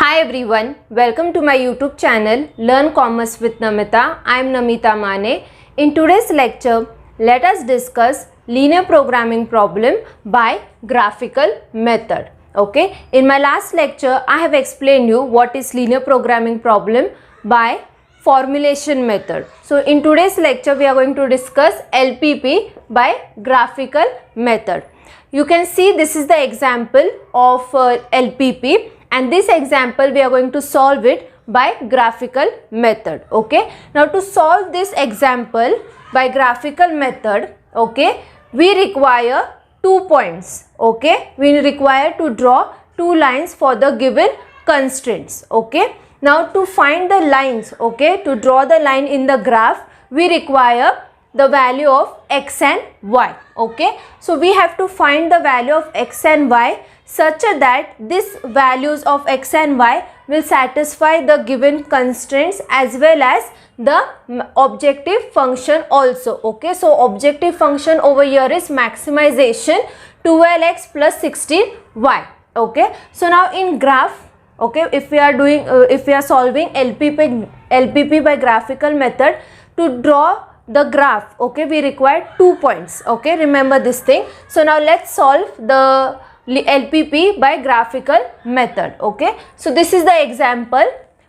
Hi everyone, welcome to my YouTube channel Learn Commerce with Namita. I am Namita Mane. In today's lecture, let us discuss linear programming problem by graphical method. Okay, in my last lecture, I have explained you what is linear programming problem by formulation method. So in today's lecture, we are going to discuss LPP by graphical method. You can see this is the example of LPP. And this example we are going to solve it by graphical method. Okay, now to solve this example by graphical method, okay, we require 2 points. Okay, we require to draw 2 lines for the given constraints. Okay, now to find the lines, okay, to draw the line in the graph, we require the value of x and y. Okay, so we have to find the value of x and y such that these values of x and y will satisfy the given constraints as well as the objective function also. Okay, so objective function over here is maximization 12x plus 16y. Okay, so now in graph, okay, if we are solving LPP by graphical method, to draw the graph, okay, we require 2 points. Okay, remember this thing. So now let's solve the LPP by graphical method. Okay, so this is the example.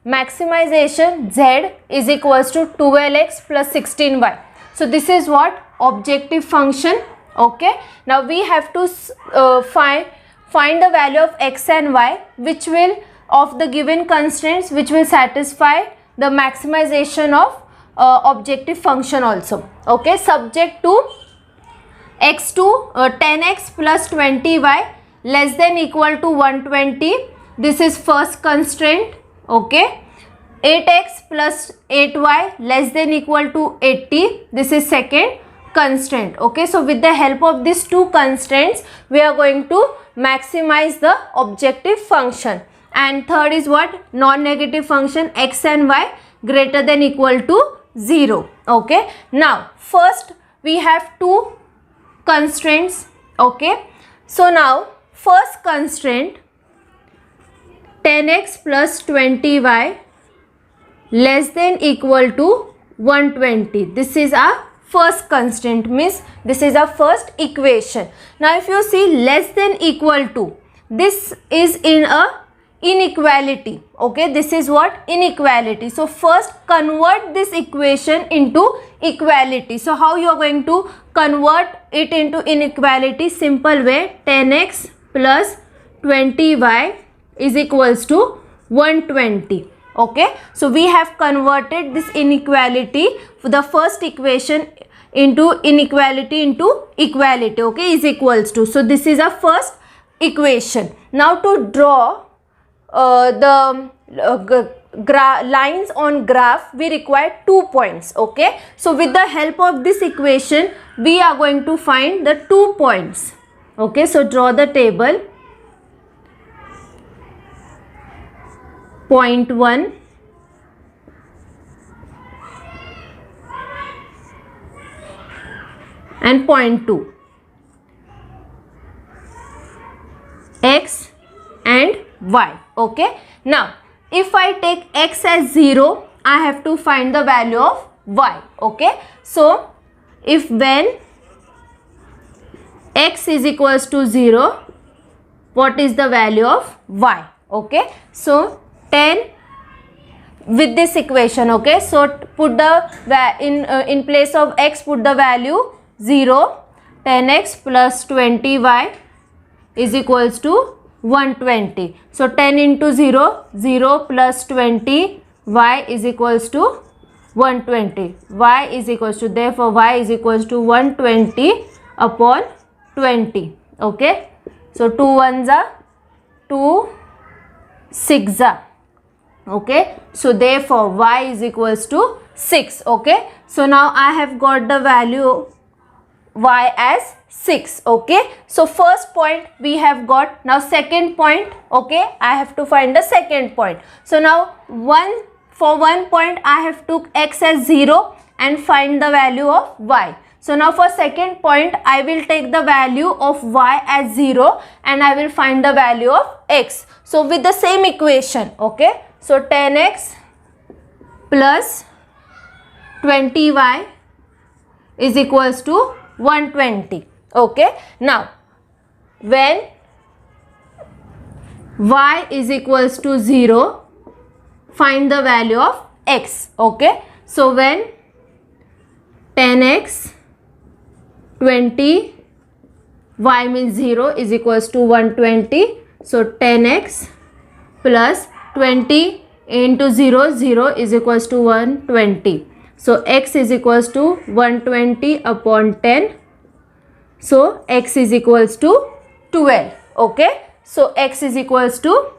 Maximization z is equals to 12x plus 16y. So this is what objective function. Okay, now we have to find the value of x and y which will of the given constraints which will satisfy the maximization of objective function also. Okay, subject to x to 10x plus 20y less than equal to 120. This is first constraint. Okay, 8x plus 8y less than equal to 80. This is second constraint. Okay, so with the help of these 2 constraints, we are going to maximize the objective function. And third is what? Non-negative function x and y greater than equal to 0. Okay, now first we have 2 constraints. Okay, so now first constraint 10x plus 20y less than equal to 120. This is our first constraint, means this is our first equation. Now if you see less than equal to, this is in a inequality. Okay, this is what? Inequality. So first convert this equation into equality. So how you are going to convert it into inequality? Simple way, 10x plus 20y is equals to 120. Okay, so we have converted this inequality for the first equation into inequality into equality. Okay, is equals to. So this is our first equation. Now to draw the lines on graph, we require 2 points. Okay, so with the help of this equation, we are going to find the 2 points. Okay, so draw the table. Point 1, and point 2, x and y. Okay, now if I take x as 0, I have to find the value of y. Okay, so if when x is equals to 0, what is the value of y? Okay, so 10 with this equation. Okay, so put the in place of x, put the value 0. 10x plus 20y is equals to 120. So 10 into 0, 0 plus 20, y is equals to 120. Y is equals to, therefore y is equals to 120 upon 20. Okay, so 2 ones are 2, 6 are. Okay, so therefore y is equals to 6. Okay, so now I have got the value y as 6. Okay, so first point we have got. Now second point, okay, I have to find the second point. So now for one point I have took x as 0 and find the value of y. So now for second point, I will take the value of y as 0 and I will find the value of x. So with the same equation, okay. So 10x plus 20y is equals to 120, okay. Now when y is equals to 0, find the value of x, okay. So when 10x 20 y means 0 is equals to 120, so 10x plus 20 into 0, 0 is equals to 120. So x is equals to 120 upon 10. So x is equals to 12, okay. So x is equals to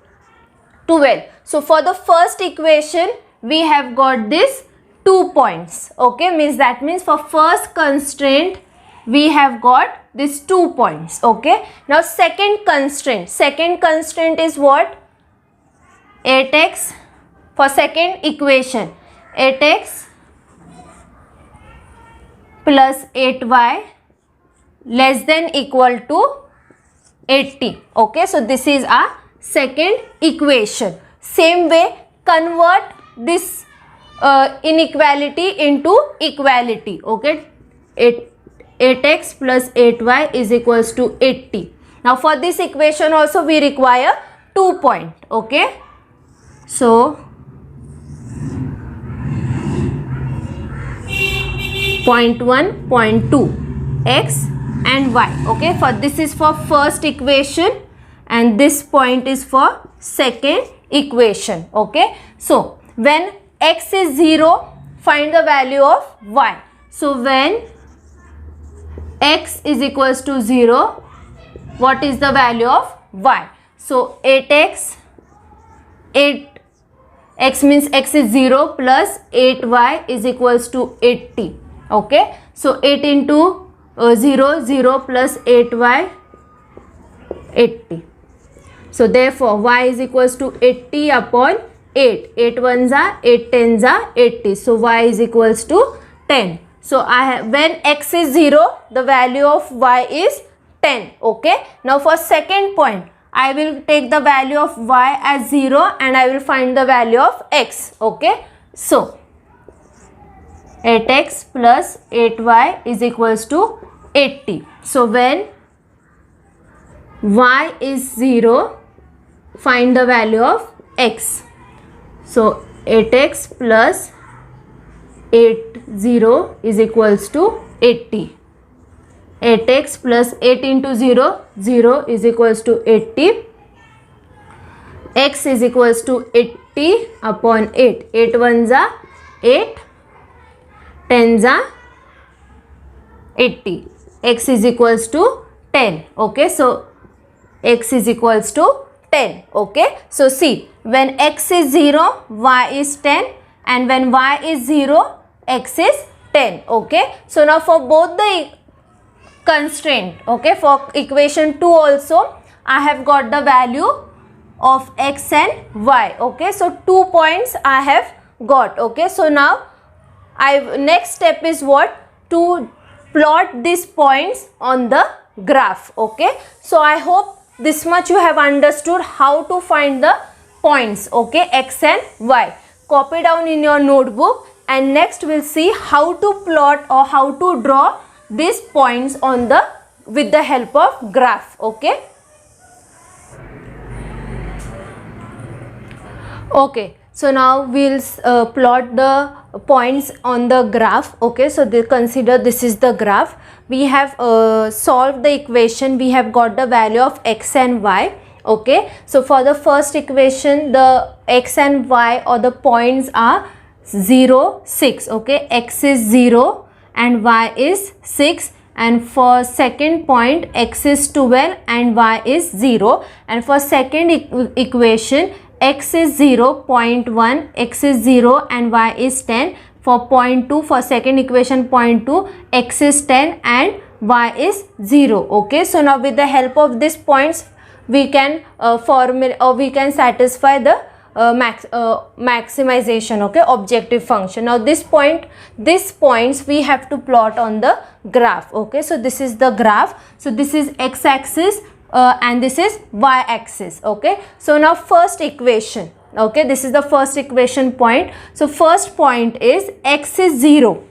12. So for the first equation we have got this 2 points, okay. That means for first constraint we have got this 2 points, okay. Now second constraint is what? 8x. For second equation, 8x plus 8y less than equal to 80, okay. So this is our second equation. Same way, convert this inequality into equality, okay. 8x plus 8y is equals to 80. Now for this equation also we require 2 points, okay. So point 1, point 2, x and y, okay. For this is for first equation and this point is for second equation, okay. So when x is 0, find the value of y. So when x is equals to 0, what is the value of y? So 8x means x is 0 plus 8y is equals to 80, okay. So 8 into 0, 0 plus 8y, 80. So therefore y is equals to 80 upon 8. 8 ones are 8 tens are 80. So y is equals to 10. So I have, when x is 0, the value of y is 10, okay. Now for second point, I will take the value of y as 0 and I will find the value of x, okay. So 8x plus 8y is equals to 80. So when y is 0, find the value of x. So 8x plus 80 is equals to 80. 8x plus 8 into 0, 0 is equals to 80. X is equals to 80 upon 8. 8 ones are 8, tens are 80. X is equals to 10, okay. So x is equals to 10, okay. So see, when x is 0, y is 10, and when y is 0, x is 10, okay. So now for both the constraint, okay, for equation 2 also I have got the value of x and y, okay. So 2 points I have got, okay. So now next step is what? To plot these points on the graph, okay. So I hope this much you have understood how to find the points, okay, x and y. Copy down in your notebook, and next we'll see how to plot or how to draw these points on the with the help of graph, okay. Okay, so now we'll plot the points on the graph, okay. So consider this is the graph. We have solved the equation. We have got the value of x and y, okay. So for the first equation, the x and y or the points are 0, 6, okay. X is 0 and y is 6, and for second point x is 12 and y is 0, and for second equation x is 0, point 1, x is 0 and y is 10. For point 2, for second equation point 2, x is 10 and y is 0, okay. So now with the help of these points we can we can satisfy the maximization, okay, objective function. Now these points we have to plot on the graph, okay. So this is the graph. So this is x-axis and this is y-axis, okay. So now first equation, okay, this is the first equation point. So first point is x is 0,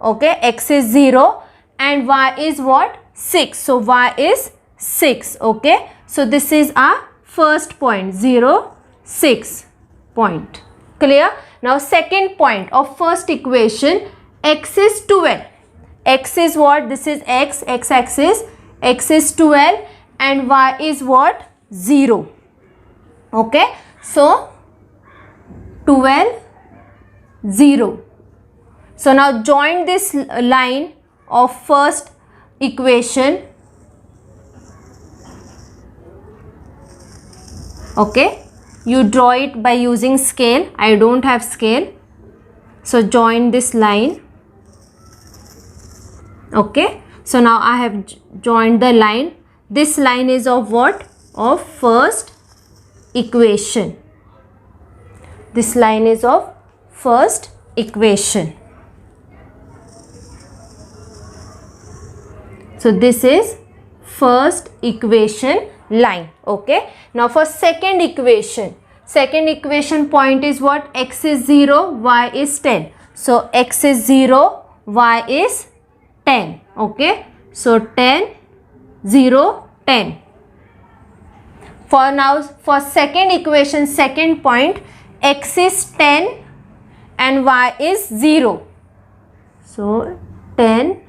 okay, x is 0 and y is what? 6. So y is 6, okay. So this is our first point, 0, 6 point. Clear? Now second point of first equation, x is 12. X is what? This is x-axis. X is 12 and y is what? 0. Okay. So 12, 0. So now join this line of first equation. Okay, you draw it by using scale. I don't have scale, so join this line. Okay, so now I have joined the line. This line is of what? Of first equation. This line is of first equation. So this is first equation line, okay. Now for second equation point is what? X is 0, y is 10. So x is 0, y is 10, okay. So 10, 0, 10. For second equation, second point, x is 10 and y is 0. So 10,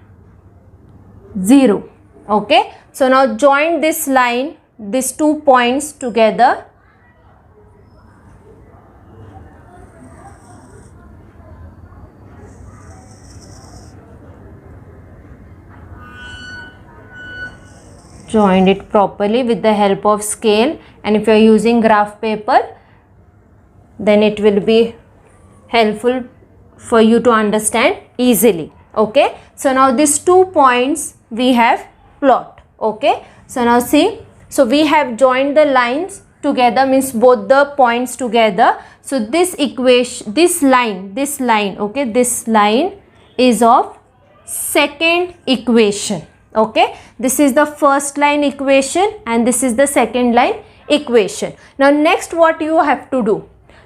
0, okay. So now join this line, these 2 points together. Join it properly with the help of scale, and if you are using graph paper, then it will be helpful for you to understand easily, okay. So now these 2 points we have plot, okay. So now see, so we have joined the lines together, means both the points together. So this equation, this line, okay, this line is of second equation, okay. This is the first line equation and this is the second line equation. Now next what you have to do,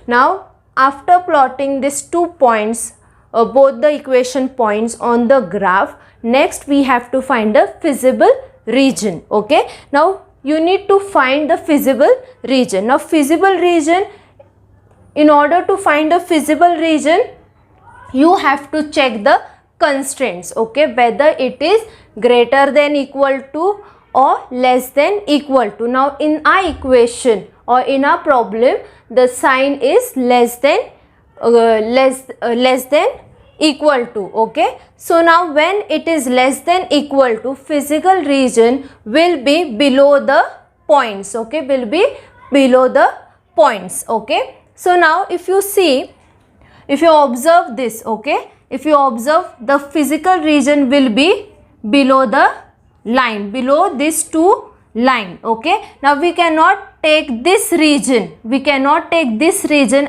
now after plotting these 2 points, both the equation points on the graph, next we have to find the feasible region, okay. Now you need to find the feasible region. Now feasible region, in order to find a feasible region, you have to check the constraints, okay, whether it is greater than equal to or less than equal to. Now in our equation or in our problem, the sign is less than equal to, okay. So now when it is less than equal to, physical region will be below the points, okay, will be below the points, okay. So now if you see, if you observe this, okay, if you observe, the physical region will be below the line, below these 2 line, okay. Now we cannot take this region,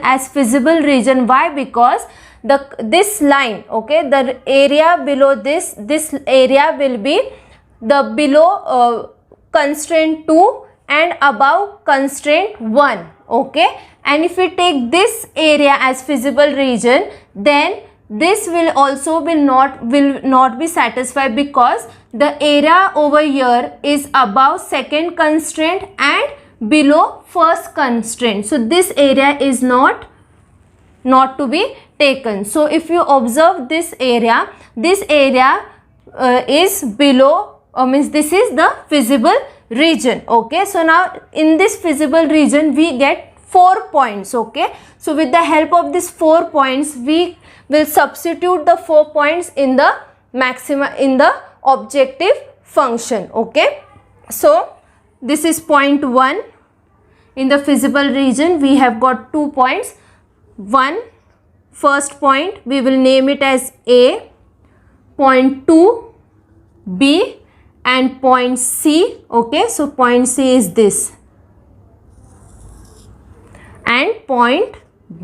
as feasible region. Why? Because this line, okay, the area below this area will be the below constraint 2 and above constraint 1, okay. And if we take this area as feasible region, then this will not be satisfied, because the area over here is above second constraint and below first constraint. So this area is not to be taken. So if you observe this area is below, means this is the feasible region, okay. So now in this feasible region we get 4 points, okay. So with the help of these 4 points, we will substitute the 4 points in the objective function, okay. So this is point 1. In the feasible region we have got 2 points. First point we will name it as A, point 2 B and point C, okay. So point C is this. and point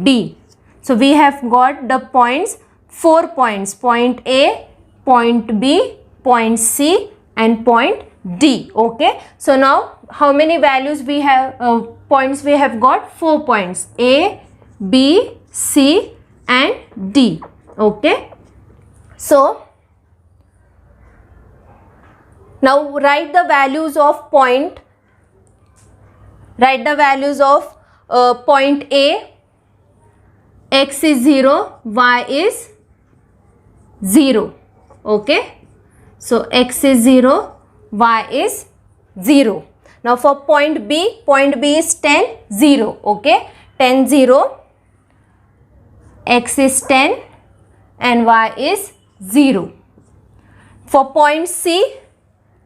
D. So we have got the points, 4 points, point A, point B, point C and point D. Okay, so now how many values we have, points we have got? 4 points, A, B, C and D. Okay, so now write the values of point, write the values of point A. X is 0, Y is 0. Okay, so X is 0, Y is 0. Now for point B is 10, 0. Okay, 10, 0, X is 10 and Y is 0. For point C,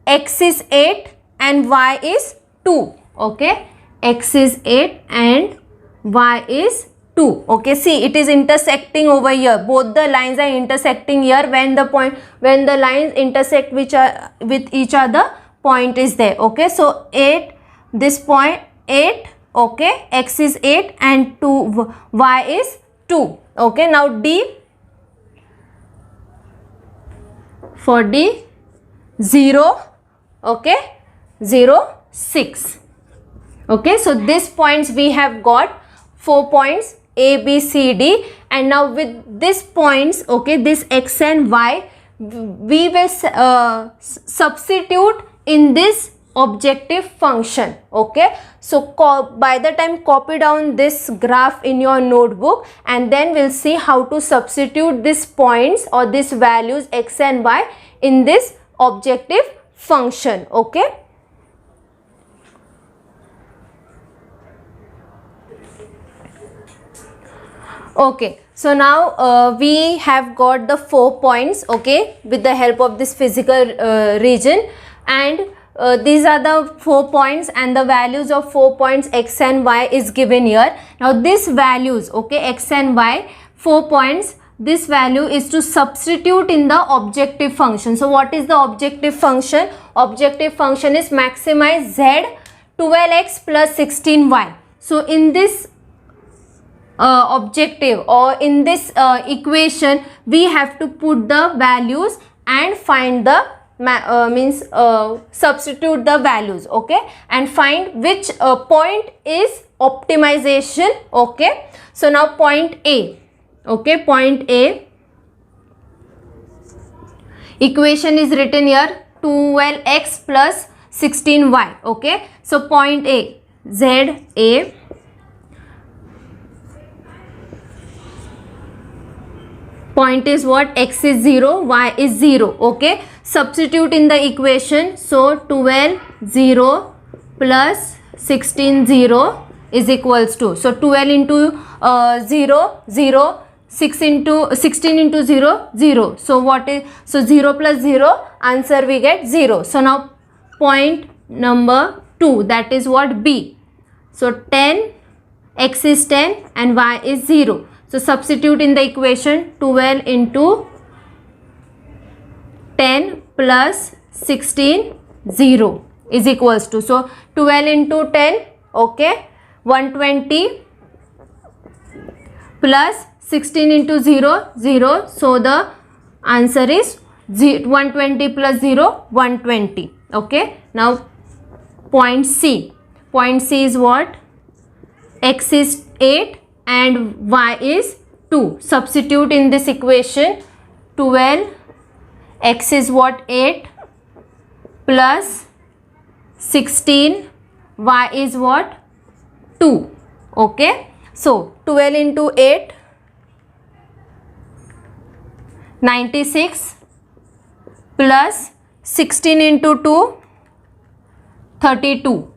X is 8 and Y is 2. Okay, X is 8 and Y is 2. Okay, see, it is intersecting over here. Both the lines are intersecting here. When the lines intersect with each other, point is there. Okay, so 8, this point 8. Okay, X is 8 and 2, Y is 2. Okay, now D, for D, 0. Okay, 0, 6. Okay, so these points we have got 4 points, A, B, C, D, and now with these points, okay, this X and Y, we will substitute in this objective function. Okay, so by the time copy down this graph in your notebook and then we'll see how to substitute these points or these values X and Y in this objective function. Okay, okay, so now we have got the 4 points, okay, with the help of this physical region, and these are the 4 points and the values of 4 points X and Y is given here. Now these values, okay, X and Y, 4 points, this value is to substitute in the objective function. So what is the objective function? Objective function is maximize Z 12x plus 16y. So in this objective or in this equation, we have to put the values and find the substitute the values, okay, and find which point is optimization. Okay, so now point A, okay, point A, equation is written here 12x plus 16y. Okay, so point A, Z A, point is what? X is 0, Y is 0. Okay, substitute in the equation. So 12 0 plus 16 0 is equals to, so 12 into 0 0, 6 into 16 into 0 0. So what is, so 0 plus 0, answer we get 0. So now point number 2, that is what? B. So 10, X is 10 and Y is 0. So substitute in the equation 12 into 10 plus 16 0 is equals to, so 12 into 10, okay, 120 plus 16 into 0 0. So the answer is 120 plus 0 120. Okay, now point C. Point C is what? X is 8 and Y is 2. Substitute in this equation 12, X is what? 8 plus 16, Y is what? 2. Okay, so 12 into 8, 96 plus 16 into 2, 32.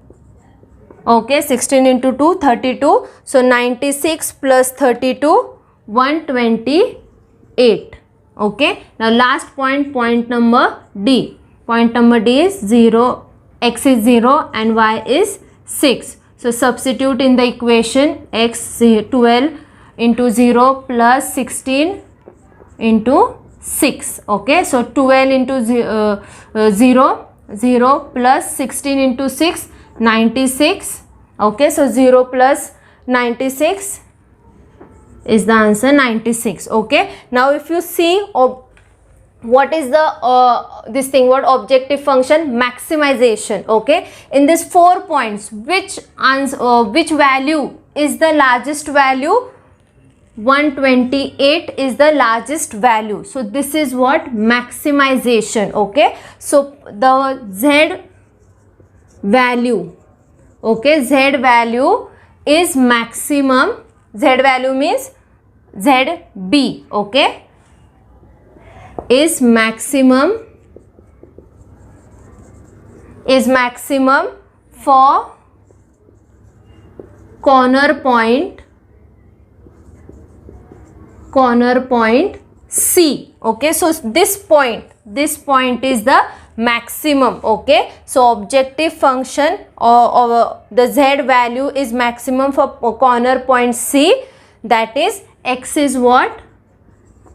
Okay, 16 into 2, 32. So 96 plus 32, 128. Okay, now last point, point number D. Point number D is 0, X is 0 and Y is 6. So substitute in the equation X 12 into 0 plus 16 into 6. Okay, so 12 into 0 0 plus 16 into 6, 96. Okay, so 0 plus 96 is the answer, 96. Okay, now if you see what is the this thing, what objective function? Maximization. Okay, in this 4 points, which value is the largest value? 128 is the largest value. So this is what? Maximization. Okay, so the Z value, okay, Z value is maximum. Z value means ZB, okay, is maximum for corner point C. Okay, so this point is the maximum. Okay, so objective function or the Z value is maximum for corner point C, that is x is what?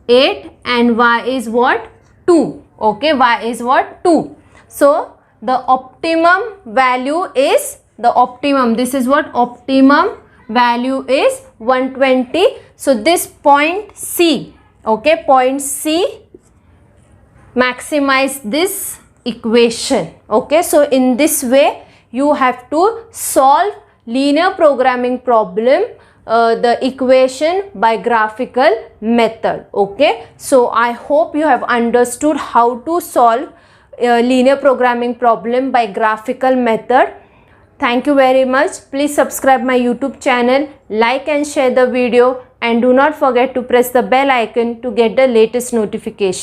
8 and y is what? 2. Okay, y is what? 2. So the optimum value is this is what? Optimum value is 120. So this point C, okay, point C, maximize this equation. Okay, so in this way you have to solve linear programming problem, the equation by graphical method. Okay, so I hope you have understood how to solve linear programming problem by graphical method. Thank you very much. Please subscribe my YouTube channel, like and share the video, and do not forget to press the bell icon to get the latest notification.